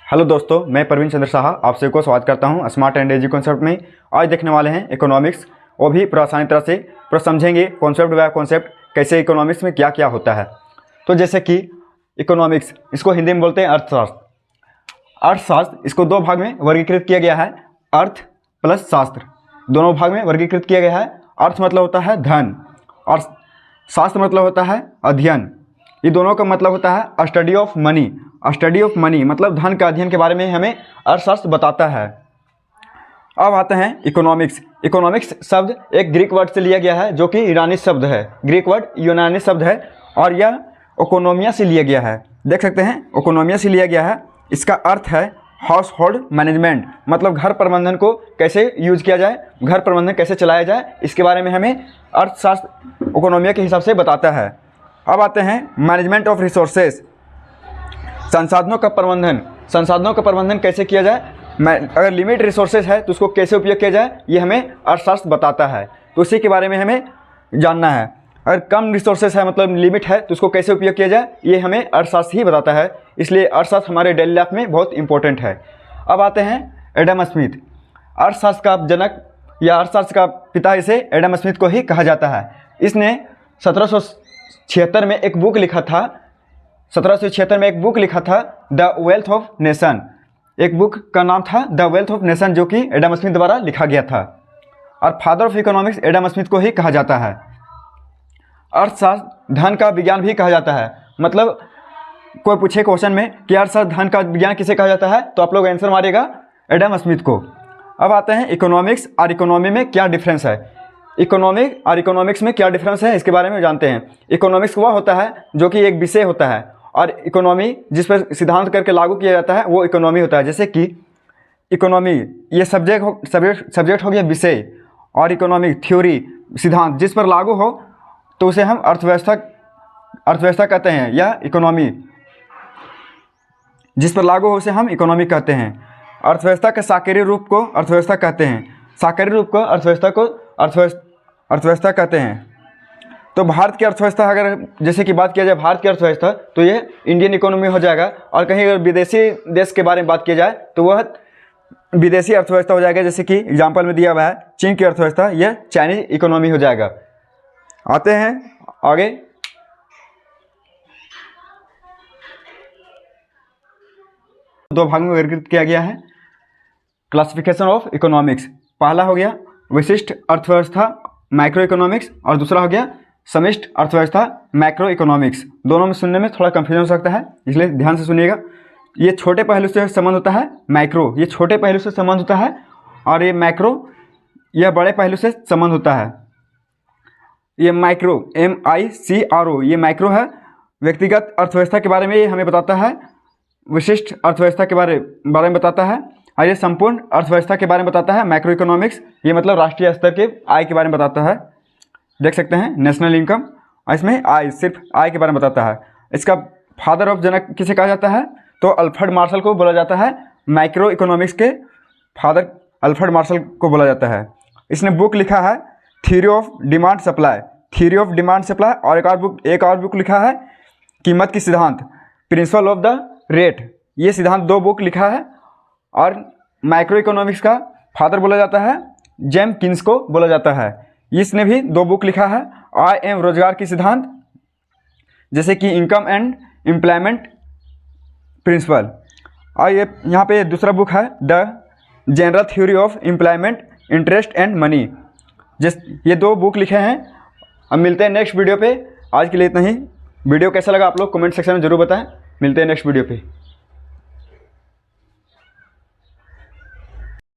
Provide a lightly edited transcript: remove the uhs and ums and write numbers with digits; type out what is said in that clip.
Hello दोस्तों, मैं प्रवीण चंद्र साहा आप सभी को स्वागत करता हूं स्मार्ट एंड इजी कॉन्सेप्ट में। आज देखने वाले हैं इकोनॉमिक्स, वो भी पूरा आसानी तरह से पूरा समझेंगे कॉन्सेप्ट बाय कॉन्सेप्ट कैसे इकोनॉमिक्स में क्या क्या होता है। तो जैसे कि इकोनॉमिक्स, इसको हिंदी में बोलते हैं अर्थशास्त्र। अर्थशास्त्र इसको दो भाग में वर्गीकृत किया गया है, अर्थ प्लस शास्त्र, दोनों भाग में वर्गीकृत किया गया है। अर्थ मतलब होता है धन और शास्त्र मतलब होता है अध्ययन। ये दोनों का मतलब होता है study of money. Study of money मतलब धन का अध्ययन के बारे में हमें अर्थशास्त्र बताता है। अब आते हैं इकोनॉमिक्स। इकोनॉमिक्स शब्द एक ग्रीक वर्ड से लिया गया है जो कि यूनानी शब्द है। ग्रीक वर्ड यूनानी शब्द है और यह इकोनोमिया से लिया गया है। देख सकते हैं इकोनोमिया से लिया गया है। इसका अर्थ है हाउस होल्ड मैनेजमेंट, मतलब घर प्रबंधन को कैसे यूज किया जाए, घर प्रबंधन कैसे चलाया जाए, इसके बारे में हमें अर्थशास्त्र इकोनोमिया के हिसाब से बताता है। अब आते हैं मैनेजमेंट ऑफ रिसोर्सेज, संसाधनों का प्रबंधन। संसाधनों का प्रबंधन कैसे किया जाए, अगर लिमिट रिसोर्सेज है तो उसको कैसे उपयोग किया जाए, ये हमें अर्थशास्त्र बताता है। तो उसी के बारे में हमें जानना है। अगर कम रिसोर्सेज है मतलब लिमिट है तो उसको कैसे उपयोग किया जाए, ये हमें अर्थशास्त्र ही बताता है। इसलिए अर्थशास्त्र हमारे डेली लाइफ में बहुत इंपॉर्टेंट है। अब आते हैं एडम स्मिथ। अर्थशास्त्र का जनक या अर्थशास्त्र का पिता इसे एडम स्मिथ को ही कहा जाता है। इसने 1776 में एक बुक लिखा था। 1776 में एक बुक लिखा था द वेल्थ ऑफ नेशन। एक बुक का नाम था द वेल्थ ऑफ नेशन, जो कि एडम स्मिथ द्वारा लिखा गया था। और father of economics Adam Smith को ही कहा जाता है। अर्थशास्त्र धन का विज्ञान भी कहा जाता है। मतलब कोई पूछे क्वेश्चन में कि अर्थशास्त्र धन का विज्ञान किसे कहा जाता है, तो आप लोग आंसर मारिएगा एडम स्मिथ को। अब आते हैं इकोनॉमिक्स और इकोनॉमी में क्या डिफरेंस है। इकोनॉमिक और इकोनॉमिक्स में क्या डिफरेंस है इसके बारे में जानते हैं। इकोनॉमिक्स वह होता है जो कि एक विषय होता है, और इकोनॉमी जिस पर सिद्धांत करके लागू किया जाता है वो इकोनॉमी होता है। जैसे कि इकोनॉमी ये सब्जेक्ट हो गया विषय, और इकोनॉमिक थ्योरी सिद्धांत जिस पर लागू हो तो उसे हम अर्थव्यवस्था कहते हैं, या इकोनॉमी जिस पर लागू हो उसे हम इकोनॉमी कहते हैं। अर्थव्यवस्था के साकार्य रूप को अर्थव्यवस्था कहते हैं, साकार्य रूप को अर्थव्यवस्था कहते हैं। तो भारत की अर्थव्यवस्था अगर जैसे कि बात किया जाए भारत की अर्थव्यवस्था, तो ये इंडियन इकोनॉमी हो जाएगा। और कहीं अगर विदेशी देश के बारे में बात की जाए तो वह विदेशी अर्थव्यवस्था हो जाएगा। जैसे कि एग्जाम्पल में दिया हुआ है चीन की अर्थव्यवस्था, यह चाइनीज इकोनॉमी हो जाएगा। आते हैं आगे। दो भाग में वर्गीकृत किया गया है क्लासिफिकेशन ऑफ इकोनॉमिक्स। पहला हो गया विशिष्ट अर्थव्यवस्था माइक्रो इकोनॉमिक्स, और दूसरा हो गया समष्टि अर्थव्यवस्था मैक्रो इकोनॉमिक्स। दोनों में सुनने में थोड़ा कंफ्यूजन हो सकता है, इसलिए ध्यान से सुनिएगा। ये छोटे पहलू से संबंध होता है, माइक्रो ये छोटे पहलू से संबंध होता है, और ये मैक्रो यह बड़े पहलू से संबंध होता है। ये माइक्रो MICRO ये माइक्रो है, व्यक्तिगत अर्थव्यवस्था के बारे में ये हमें बताता है, विशिष्ट अर्थव्यवस्था के बारे में बताता है, और ये संपूर्ण अर्थव्यवस्था के बारे में बताता है। मैक्रो इकोनॉमिक्स ये मतलब राष्ट्रीय स्तर के आय के बारे में बताता है। देख सकते हैं नेशनल इनकम, और इसमें आय सिर्फ आय के बारे में बताता है। इसका फादर ऑफ जनक किसे कहा जाता है, तो अल्फ्रेड मार्शल को बोला जाता है। माइक्रो इकोनॉमिक्स के फादर अल्फ्रेड मार्शल को बोला जाता है। इसने बुक लिखा है theory of demand supply, theory of demand supply, और एक और बुक लिखा है कीमत की सिद्धांत, प्रिंसिपल ऑफ द रेट। ये सिद्धांत दो बुक लिखा है। और माइक्रो इकोनॉमिक्स का फादर बोला जाता है जेम्स किन्स को बोला जाता है। इसने भी दो बुक लिखा है, आय एवं रोजगार की सिद्धांत, जैसे कि इनकम एंड एम्प्लॉयमेंट प्रिंसिपल। और ये यहाँ पे दूसरा बुक है the general theory of employment interest and money. ये दो बुक लिखे हैं। अब मिलते हैं नेक्स्ट वीडियो पे। आज के लिए इतना ही। वीडियो कैसा लगा आप लोग कमेंट सेक्शन में जरूर बताएं। मिलते हैं नेक्स्ट वीडियो पे।